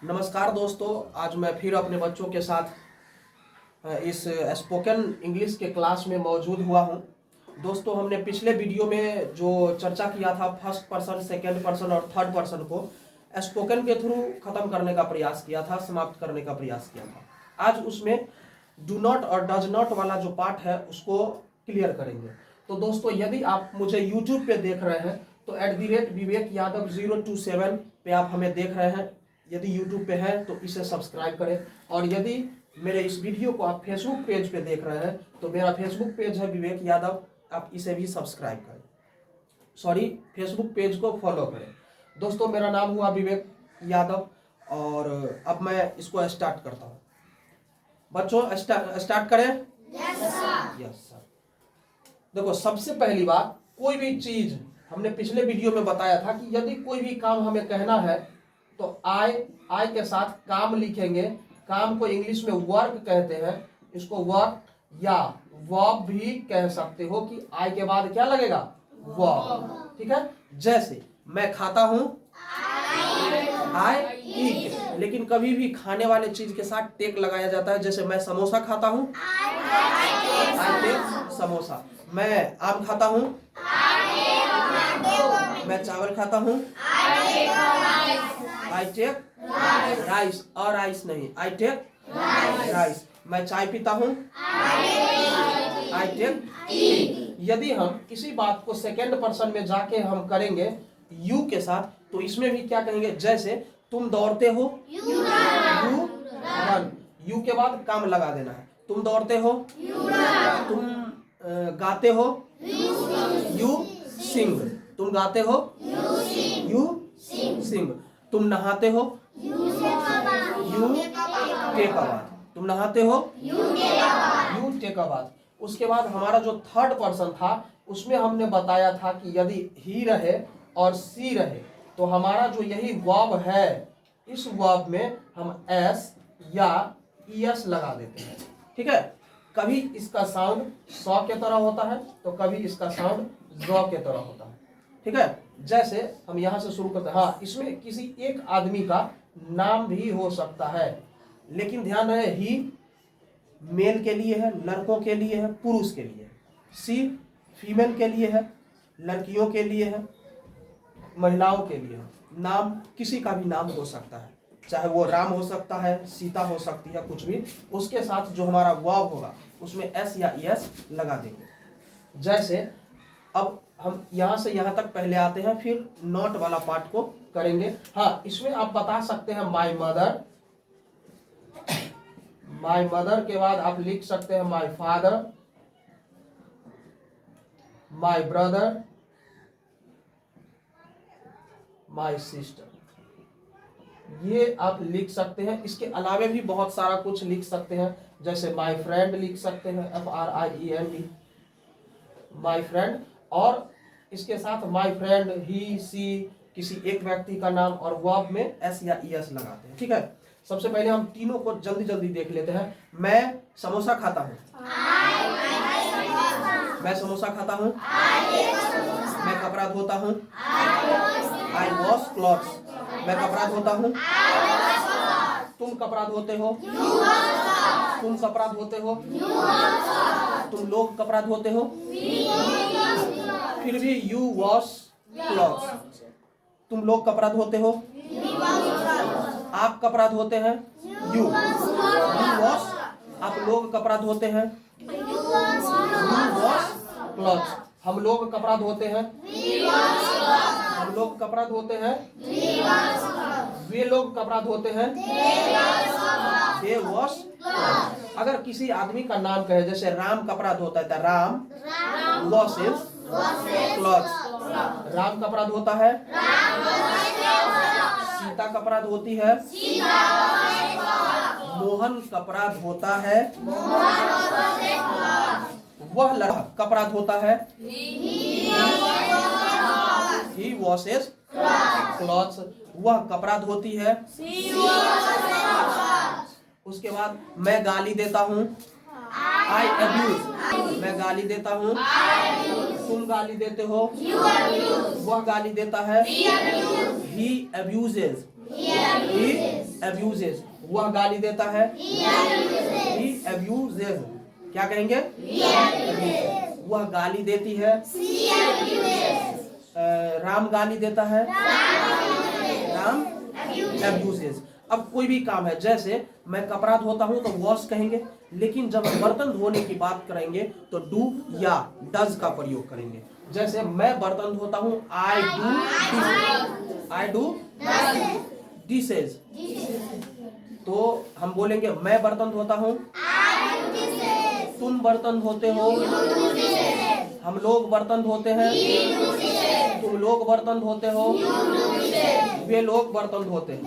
नमस्कार दोस्तों, आज मैं फिर अपने बच्चों के साथ इस स्पोकन इंग्लिश के क्लास में मौजूद हुआ हूं। दोस्तों, हमने पिछले वीडियो में जो चर्चा किया था फर्स्ट पर्सन, सेकंड पर्सन और थर्ड पर्सन को स्पोकन के थ्रू खत्म करने का प्रयास किया था, समाप्त करने का प्रयास किया था। आज उसमें डू नॉट और डज नॉट वाला जो पार्ट है उसको क्लियर करेंगे। तो दोस्तों, यदि आप मुझे यूट्यूब पे देख रहे हैं तो @विवेक यादव 027 पे आप हमें देख रहे हैं। यदि यूट्यूब पे है तो इसे सब्सक्राइब करें, और यदि मेरे इस वीडियो को आप फेसबुक पेज पे देख रहे हैं तो मेरा फेसबुक पेज है विवेक यादव, आप इसे भी सब्सक्राइब करें, फेसबुक पेज को फॉलो करें। दोस्तों, मेरा नाम हुआ विवेक यादव और अब मैं इसको स्टार्ट करता हूँ। बच्चों, स्टार्ट करें। Yes sir. देखो, सबसे पहली बात, कोई भी चीज हमने पिछले वीडियो में बताया था कि यदि कोई भी काम हमें कहना है तो आई के साथ काम लिखेंगे। काम को इंग्लिश में वर्क कहते हैं, इसको वर्क या वर्ब भी कह सकते हो कि आई के बाद क्या लगेगा, वर्ब। ठीक है, जैसे मैं खाता हूं, आई ईट, लेकिन कभी भी खाने वाले चीज के साथ टेक लगाया जाता है। जैसे मैं समोसा खाता हूं, आई टेक समोसा। मैं आम खाता हूं, मैं चावल खाता हूं, आई टेक राइस, और राइस नहीं, आई टेक राइस। मैं चाय पीता हूं, आई टेक टी। यदि हम किसी बात को सेकेंड पर्सन में जाके हम करेंगे यू के साथ, तो इसमें भी क्या कहेंगे, जैसे तुम दौड़ते हो, यू रन। यू के बाद काम लगा देना है। तुम दौड़ते हो, तुम गाते हो, यू सिंग। तुम गाते हो, यू सिंग। तुम नहाते हो, यू टेक अ बाथ। तुम नहाते हो, यू टेक अ बाथ। उसके बाद हमारा जो थर्ड पर्सन था उसमें हमने बताया था कि यदि ही रहे और सी रहे तो हमारा जो यही वर्ब है, इस वर्ब में हम एस या ईएस लगा देते हैं। ठीक है, कभी इसका साउंड सौ के तरह होता है तो कभी इसका साउंड ज के तरह होता है। ठीक है, जैसे हम यहां से शुरू करते हैं। हाँ, इसमें किसी एक आदमी का नाम भी हो सकता है, लेकिन ध्यान रहे, ही मेल के लिए है, लड़कों के लिए है, पुरुष के लिए। सी फीमेल के लिए है, लड़कियों के लिए है, महिलाओं के लिए है। नाम किसी का भी नाम हो सकता है, चाहे वो राम हो सकता है, सीता हो सकती है, कुछ भी। उसके साथ जो हमारा वर्ब होगा उसमें एस या एस लगा देंगे। जैसे अब हम यहां से यहां तक पहले आते हैं, फिर नॉट वाला पार्ट को करेंगे। हाँ, इसमें आप बता सकते हैं माय मदर। माय मदर के बाद आप लिख सकते हैं my father, my brother, my sister. ये आप लिख सकते हैं। इसके अलावे भी बहुत सारा कुछ लिख सकते हैं, जैसे माय फ्रेंड लिख सकते हैं, FRIEND, माय फ्रेंड। और इसके साथ माय फ्रेंड, ही, सी, किसी एक व्यक्ति का नाम, और वर्ब में एस या ईएस लगाते हैं। ठीक है, सबसे पहले हम तीनों को जल्दी जल्दी देख लेते हैं। मैं समोसा खाता हूँ, मैं समोसा खाता हूँ। मैं कपड़ा धोता हूँ, आई वॉश क्लॉथ्स। मैं कपड़ा धोता हूँ। तुम कपड़ा धोते हो, तुम कपड़ा धोते हो। तुम लोग कपड़ा धोते हो, फिर भी यू वॉश क्लॉथ्स। तुम लोग कपड़ा धोते हो, आप कपड़ा धोते हैं, यू वॉश। आप लोग कपड़ा धोते हैं, यू वॉश क्लॉथ्स। हम लोग कपड़ा धोते हैं, हम लोग कपड़ा धोते हैं, वे लोग कपड़ा धोते हैं, दे वॉश। अगर किसी आदमी का नाम कहे, जैसे राम कपड़ा धोता है तो राम वॉशेस क्लॉथ्स। राम कपड़ा धोता है, सीता कपड़ा धोती है, मोहन कपड़ा धोता है, वह लड़का कपड़ा धोता है, ही वॉशेस क्लॉथ्स। वह कपड़ा धोती है। उसके बाद मैं गाली देता हूँ, आई अब्यूज। मैं गाली देता हूँ, तुम गाली देते हो, वह गाली देता है, ही अब्यूजेस, ही abuses, वह गाली देता है। he abuses, क्या कहेंगे? वह गाली देती है। राम गाली देता है। राम abuses। अब कोई भी काम है, जैसे मैं कपड़ा धोता हूं तो वॉश कहेंगे, लेकिन जब बर्तन धोने की बात करेंगे तो डू या डज का प्रयोग करेंगे। जैसे मैं बर्तन धोता हूं, आई डू डिशेज। तो हम बोलेंगे मैं बर्तन धोता हूं, तुम बर्तन धोते हो, हम लोग बर्तन धोते हैं, तुम लोग बर्तन धोते हो, वे लोग बर्तन धोते हैं,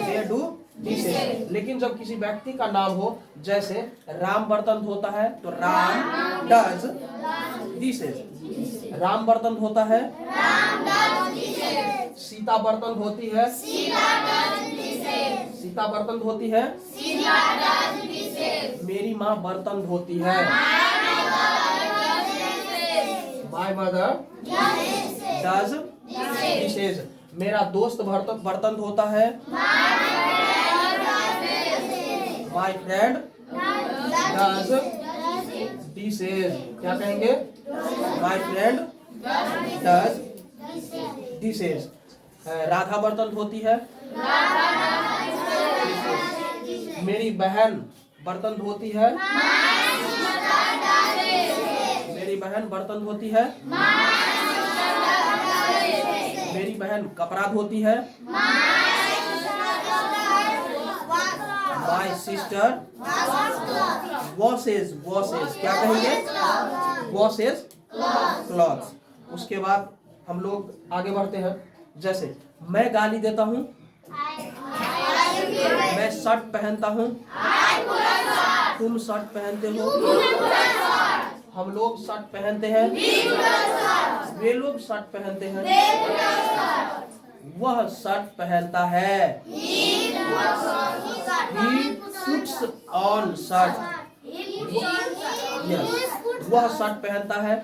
दे डू डिशेज। लेकिन जब किसी व्यक्ति का नाम हो, जैसे राम बर्तन धोता है तो राम डज डिशेज। राम बर्तन धोता है, सीता बर्तन धोती है, सीता बर्तन धोती है, मेरी माँ बर्तन धोती है, माय मदर डज डिशेज। मेरा दोस्त बर्तन धोता है, माय फ्रेंड डज डिशेज। क्या कहेंगे? My friend does dishes. Radha बर्तन धोती है, मेरी बहन बर्तन धोती है, मेरी बहन बर्तन धोती है, मेरी बहन कपड़ा धोती है, माय सिस्टर वॉशेज। क्या कहेंगे? Washes clothes. उसके बाद हम लोग आगे बढ़ते हैं। जैसे मैं गाली देता हूँ, मैं शर्ट पहनता हूँ, तुम शर्ट पहनते हो, हम लोग शर्ट पहनते हैं, वे लोग शर्ट पहनते हैं, वह शर्ट पहनता है, he puts on shirt। वह शर्ट पहनता है,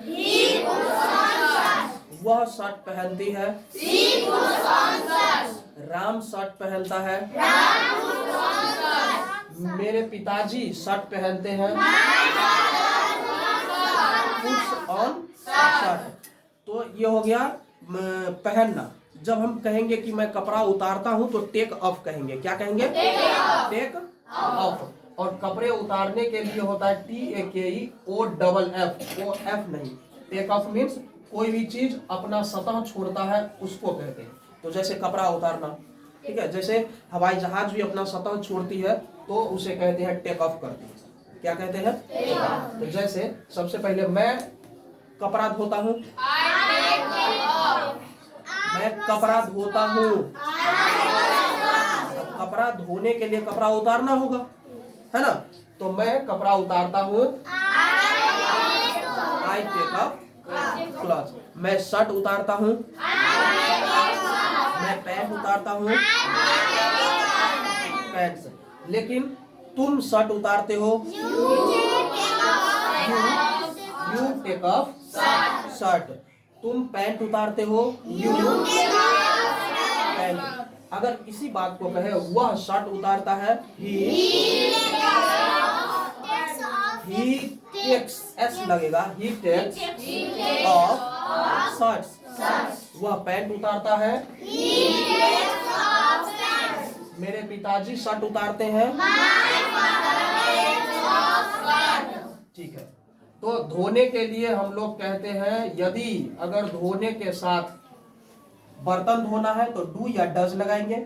वह शर्ट पहनती है, राम शर्ट पहनता है, मेरे पिताजी शर्ट पहनते हैं, पुट्स ऑन शर्ट। तो ये हो गया पहनना। जब हम कहेंगे कि मैं कपड़ा उतारता हूं तो टेक ऑफ कहेंगे। क्या कहेंगे? Take off. और कपड़े उतारने के लिए होता है TAKEOFF, वो F नहीं। टेक ऑफ मीन्स कोई भी चीज अपना सतह छोड़ता है उसको कहते हैं। तो जैसे कपड़ा उतारना, ठीक है। जैसे हवाई जहाज भी अपना सतह छोड़ती है तो उसे कहते हैं टेक ऑफ करती है। क्या कहते हैं? तो जैसे सबसे पहले मैं कपड़ा धोता हूँ, मैं कपड़ा धोता हूँ। कपड़ा धोने के लिए कपड़ा उतारना होगा, है ना। तो मैं कपड़ा उतारता हूँ, आई टेक अप क्लॉथ। मैं शर्ट उतारता हूँ, मैं पैंट उतारता हूँ, पैंट्स। लेकिन तुम शर्ट उतारते हो, यू टेक ऑफ शर्ट। तुम पैंट उतारते हो, यू पैंट। अगर इसी बात को कहे, वह शर्ट उतारता है, ही टेक्स, एस लगेगा, ही टेक्स ऑफ शर्ट्स। वह पैंट उतारता है, मेरे पिताजी शर्ट उतारते हैं। ठीक है। तो धोने के लिए हम लोग कहते हैं, यदि अगर धोने के साथ बर्तन धोना है तो डू या डज लगाएंगे।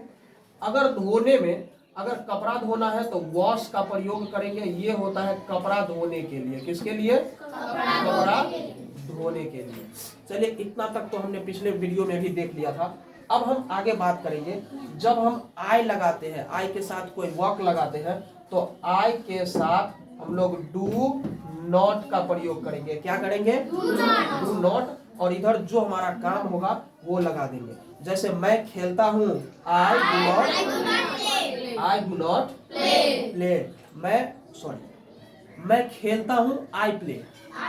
अगर धोने में अगर कपड़ा धोना है तो वॉश का प्रयोग करेंगे। ये होता है कपड़ा धोने के लिए। किसके लिए? कपड़ा धोने के लिए। चलिए, इतना तक तो हमने पिछले वीडियो में भी देख लिया था। अब हम आगे बात करेंगे। जब हम आई लगाते हैं, आई के साथ कोई वर्क लगाते हैं, तो आई के साथ हम लोग डू नॉट का प्रयोग करेंगे। क्या करेंगे? Do not. और इधर जो हमारा काम होगा वो लगा देंगे। जैसे मैं खेलता हूँ, आई डू नॉट प्ले। मैं खेलता हूँ, आई प्ले।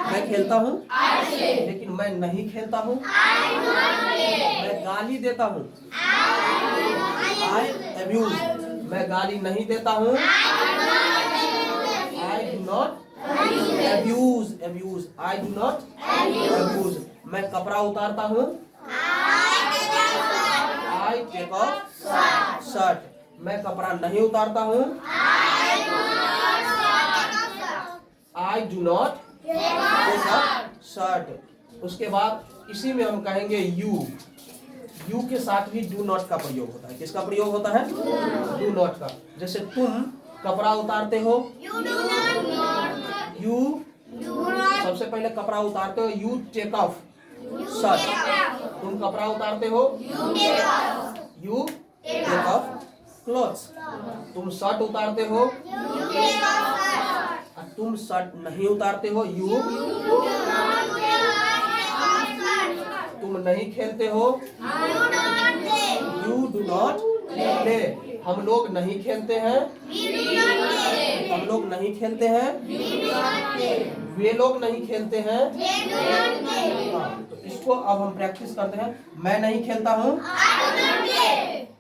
मैं खेलता हूँ लेकिन मैं नहीं खेलता हूँ। मैं गाली देता हूँ, आई abuse. मैं गाली नहीं देता हूँ. I do not abuse. I do not abuse. मैं कपड़ा उतारता हूँ. I take off shirt. मैं कपड़ा नहीं उतारता हूँ. I do not take off shirt. उसके बाद इसी में हम कहेंगे you के साथ भी do not का प्रयोग होता है. किसका प्रयोग होता है? do not का. जैसे तुम कपड़ा उतारते हो. you सबसे पहले कपड़ा उतारते हो. you take off shirt. तुम कपड़ा उतारते हो. you take off clothes. तुम शर्ट उतारते हो. तुम शर्ट नहीं उतारते हो. तुम नहीं खेलते हो. You do not play. हम लोग नहीं खेलते हैं. हम लोग नहीं खेलते हैं. वे लोग नहीं खेलते हैं. तो इसको अब हम प्रैक्टिस करते हैं. मैं नहीं खेलता हूँ.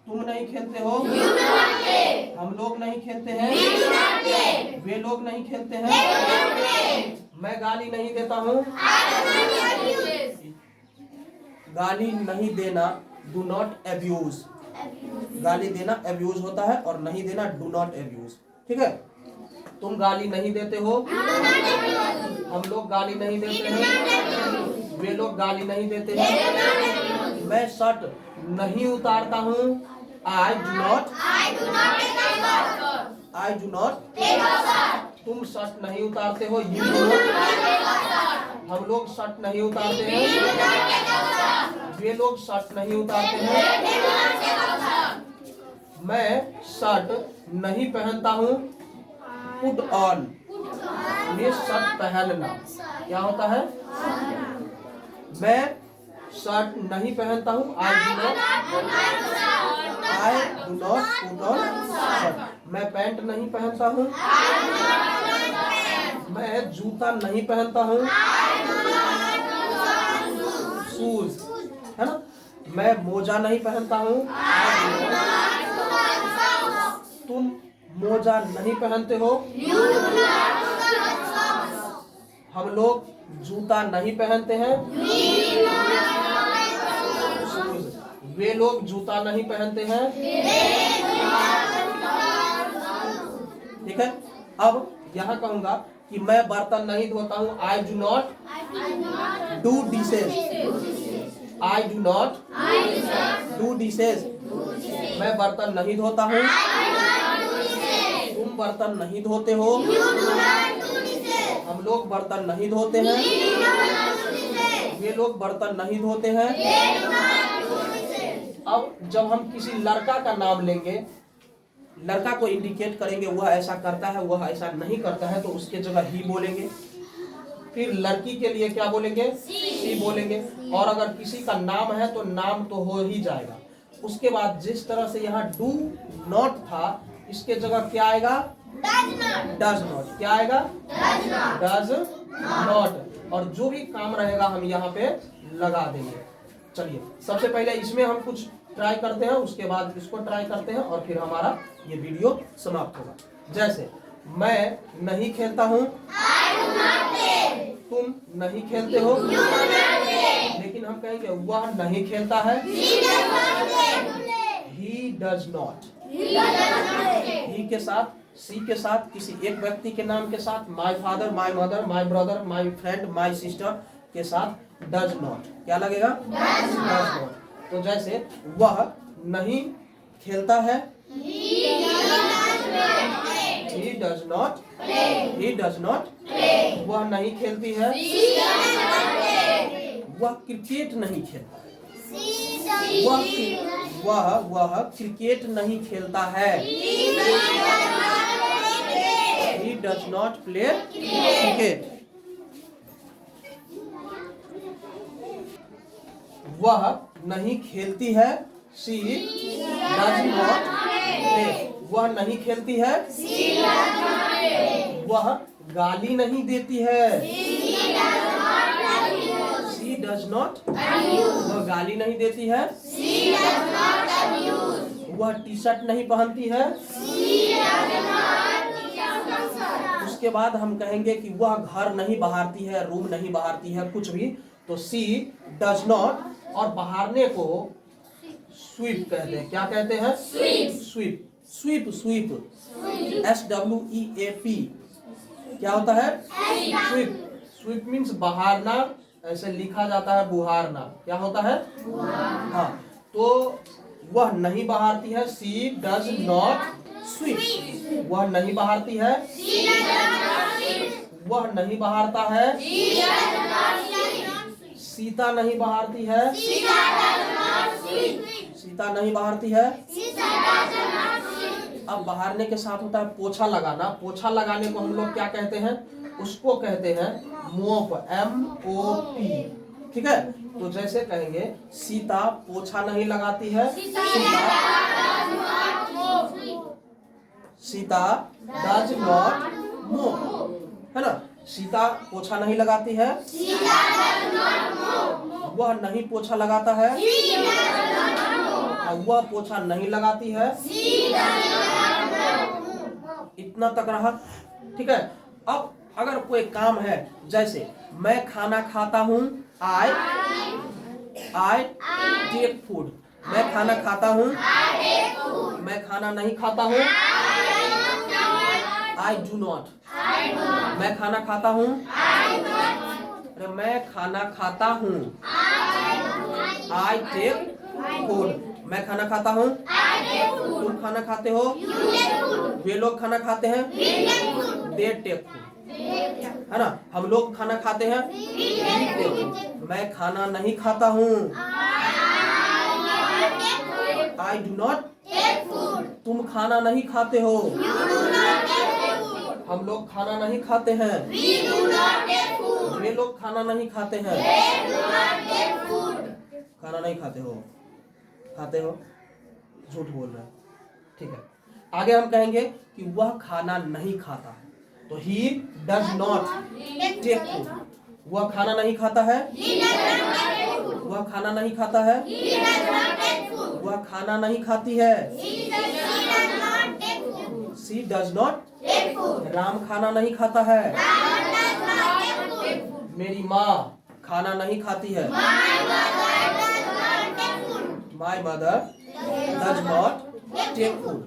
तुम नहीं खेलते हो. हम लोग नहीं खेलते हैं. वे लोग नहीं खेलते हैं. मैं गाली नहीं देता हूँ. गाली नहीं देना डू नॉट एब्यूज. गाली देना एब्यूज होता है और नहीं देना डू नॉट एब्यूज. ठीक है. तुम गाली नहीं देते हो. हम लोग गाली नहीं देते हैं. वे लोग गाली नहीं देते हैं. मैं शर्ट नहीं उतारता हूँ. I do not. तुम शर्ट नहीं उतारते हो. You do not. हम लोग शर्ट नहीं उतारते हैं. वे लोग शर्ट नहीं उतारते हैं. मैं शर्ट नहीं पहनता हूँ. Put on. ये शर्ट पहनना क्या होता है? मैं शर्ट नहीं पहनता हूँ. I do not put on shirt. मैं पैंट नहीं पहनता हूँ. मैं जूता नहीं पहनता हूँ. शूज है ना. मैं मोजा नहीं पहनता हूँ. तुम मोजा नहीं पहनते हो. हम लोग जूता नहीं पहनते हैं. वे लोग जूता नहीं पहनते हैं. ठीक है. अब यहाँ कहूंगा कि मैं बर्तन नहीं धोता हूँ. I do not do dishes. I do not do dishes. मैं बर्तन नहीं धोता हूँ. तुम बर्तन नहीं धोते हो. हम लोग बर्तन नहीं धोते हैं. वे लोग बर्तन नहीं धोते हैं. अब जब हम किसी लड़का का नाम लेंगे, लड़का को इंडिकेट करेंगे वह ऐसा करता है, वह ऐसा नहीं करता है, तो उसके जगह ही बोलेंगे. फिर लड़की के लिए क्या बोलेंगे? सी बोलेंगे. और अगर किसी का नाम है तो नाम तो हो ही जाएगा. उसके बाद जिस तरह से यहाँ डू नॉट था, इसके जगह क्या आएगा? Does not. क्या आएगा? Does not. और जो भी काम रहेगा हम यहाँ पे लगा देंगे. चलिए सबसे पहले इसमें हम कुछ ट्राई करते हैं, उसके बाद इसको ट्राई करते हैं और फिर हमारा ये वीडियो समाप्त होगा. जैसे मैं नहीं खेलता हूँ. तुम नहीं खेलते हो. लेकिन हम कहेंगे वह नहीं खेलता है. He does not. He के साथ, सी के साथ, किसी एक व्यक्ति के नाम के साथ, my father, my mother, my brother, my friend, my sister के साथ डज नॉट. क्या लगेगा? Does not. तो जैसे वह नहीं खेलता है. He does not. वह नहीं खेलती है. वह क्रिकेट नहीं खेलता है. वह क्रिकेट नहीं खेलता है. He does not play cricket. वह नहीं खेलती है. She does not play. वह नहीं खेलती है. वह गाली नहीं देती है. She does not. वह गाली नहीं देती है. वह टी शर्ट नहीं पहनती है। उसके बाद हम कहेंगे कि वह घर नहीं बहारती है, रूम नहीं बहारती है, कुछ भी, तो सी डज नॉट, और बहारने को स्वीप कहते हैं। क्या कहते हैं? स्वीप। स्वीप स्वीप SWEAP क्या होता है? स्वीप। स्वीप मीन्स बहारना, ऐसे लिखा जाता है बुहारना। क्या होता है? हाँ, तो वह नहीं बहारती है, सी डज नॉट स्वीप। वह नहीं बहारती है, वह नहीं बहारता है, सीता नहीं बहारती है, सीता नहीं बहारती है। अब बहारने के साथ होता है पोछा लगाना। पोछा लगाने को हम लोग क्या कहते हैं? उसको कहते हैं मोप, MOP। ठीक है, तो जैसे कहेंगे सीता पोछा नहीं लगाती है, सीता डज नॉट मोप, है ना। सीता पोछा नहीं लगाती है, वह नहीं पोछा लगाता है, वह पोछा नहीं लगाती है। इतना तक रहा। ठीक है, अब अगर कोई काम है, जैसे मैं खाना खाता हूँ, आई टेक फूड। मैं खाना खाता हूँ, मैं खाना नहीं खाता हूँ, आई डू नॉट। मैं खाना खाता हूँ, अरे मैं खाना खाता हूँ, आई टेक फूड। मैं खाना खाता हूँ, तुम खाना खाते हो, वे लोग खाना खाते हैं, दे टेक फूड, है ना। हम लोग खाना खाते हैं, मैं खाना नहीं खाता हूँ, आई डू नॉट। तुम खाना नहीं खाते हो, हम लोग खाना नहीं खाते हैं, वे लोग खाना नहीं खाते हैं। खाना नहीं खाते हो, खाते हो, झूठ बोल रहे हैं। ठीक है, आगे हम कहेंगे कि वह खाना नहीं खाता है, तो he does not take food. वह खाना नहीं खाता है, वह खाना नहीं खाता है, वह खाना नहीं खाती है, सी डज नॉट। राम खाना नहीं खाता है, मेरी माँ खाना नहीं खाती है, my mother does not take food.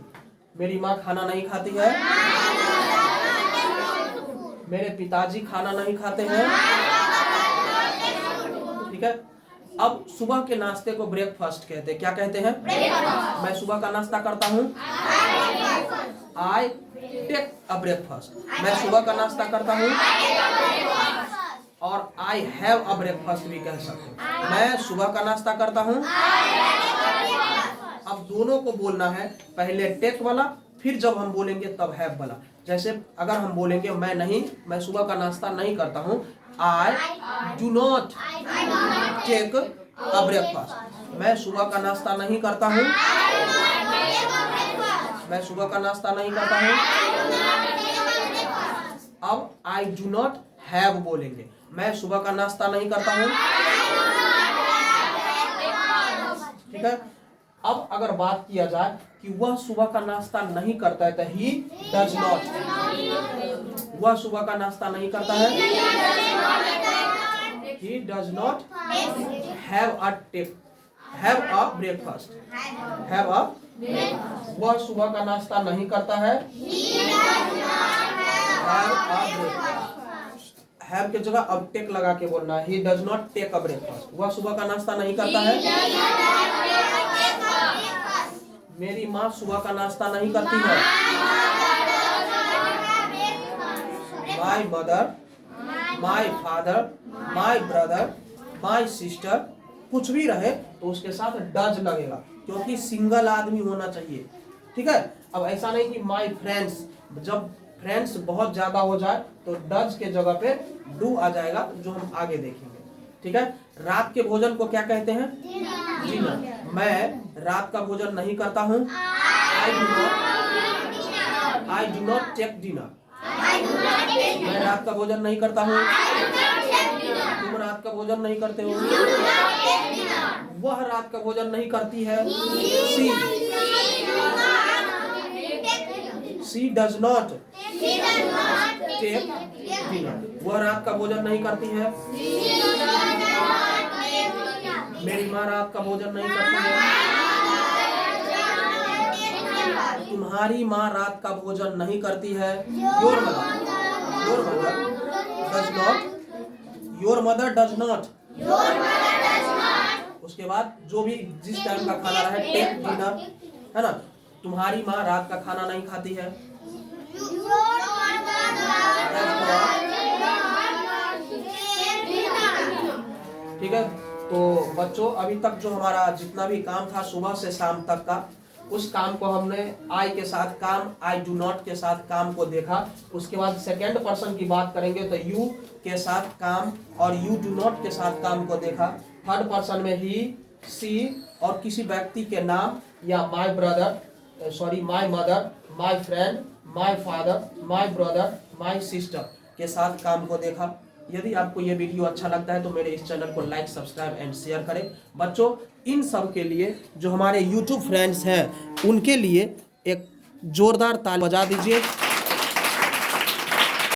मेरी माँ खाना नहीं खाती है, मेरे पिताजी खाना नहीं खाते हैं। ठीक है, अब सुबह के नाश्ते को ब्रेकफास्ट कहते हैं। क्या कहते हैं? मैं सुबह का नाश्ता करता हूँ, आई टेक अ ब्रेकफास्ट। मैं सुबह का नाश्ता करता हूँ, और आई हैव अ ब्रेकफास्ट भी कह सकते हैं। मैं सुबह का नाश्ता करता हूँ। अब दोनों को बोलना है, पहले टेक वाला, फिर जब हम बोलेंगे तब हैव वाला। जैसे अगर हम बोलेंगे मैं सुबह का नाश्ता नहीं करता हूँ, I do not take a breakfast. मैं सुबह का नाश्ता नहीं करता हूँ, मैं सुबह का नाश्ता नहीं करता हूँ। अब आई डू नॉट हैव बोलेंगे, मैं सुबह का नाश्ता नहीं करता हूँ। ठीक है, अब अगर बात किया जाए कि वह सुबह का नाश्ता नहीं करता है, तो ही डज नॉट। वह सुबह का नाश्ता नहीं करता है, he does not have a breakfast. Have a, वह सुबह का नाश्ता नहीं करता है, हैव के जगह अब टेक लगा के बोलना है, he does not take a breakfast. वह सुबह का नाश्ता नहीं करता है, मेरी माँ सुबह का नाश्ता नहीं करती है, my mother, my father, my brother, my sister, कुछ भी रहे तो उसके साथ डज लगेगा, क्योंकि सिंगल आदमी होना चाहिए। ठीक है, अब ऐसा नहीं कि माई फ्रेंड्स, जब फ्रेंड्स बहुत ज्यादा हो जाए तो डज के जगह पे डू आ जाएगा, जो हम आगे देखेंगे। ठीक है, रात के भोजन को क्या कहते हैं? डिनर। मैं रात का भोजन नहीं करता हूँ, I do not take dinner. मैं रात का भोजन नहीं करता हूँ, तुम रात का भोजन नहीं करते हो। वह रात का भोजन नहीं करती है। She does not take dinner. वह रात का भोजन नहीं करती है। मेरी माँ रात का भोजन नहीं करती है। तुम्हारी माँ रात का भोजन नहीं करती है। Your mother does not. Your mother does not. उसके बाद जो भी जिस टाइम का खाना रहे, टेक डिनर, है ना। तुम्हारी माँ रात का खाना नहीं खाती है। ठीक है। तो बच्चों, अभी तक जो हमारा जितना भी काम था सुबह से शाम तक का, उस काम को हमने आई के साथ काम, आई डू नॉट के साथ काम को देखा। उसके बाद सेकेंड पर्सन की बात करेंगे तो यू के साथ काम और यू डू नॉट के साथ काम को देखा। थर्ड पर्सन में ही, सी और किसी व्यक्ति के नाम या my brother, my mother, my friend, my father, my brother, my sister के साथ काम को देखा। यदि आपको ये वीडियो अच्छा लगता है तो मेरे इस चैनल को लाइक, सब्सक्राइब एंड शेयर करें। बच्चों, इन सब के लिए जो हमारे YouTube फ्रेंड्स हैं उनके लिए एक जोरदार ताली बजा दीजिए।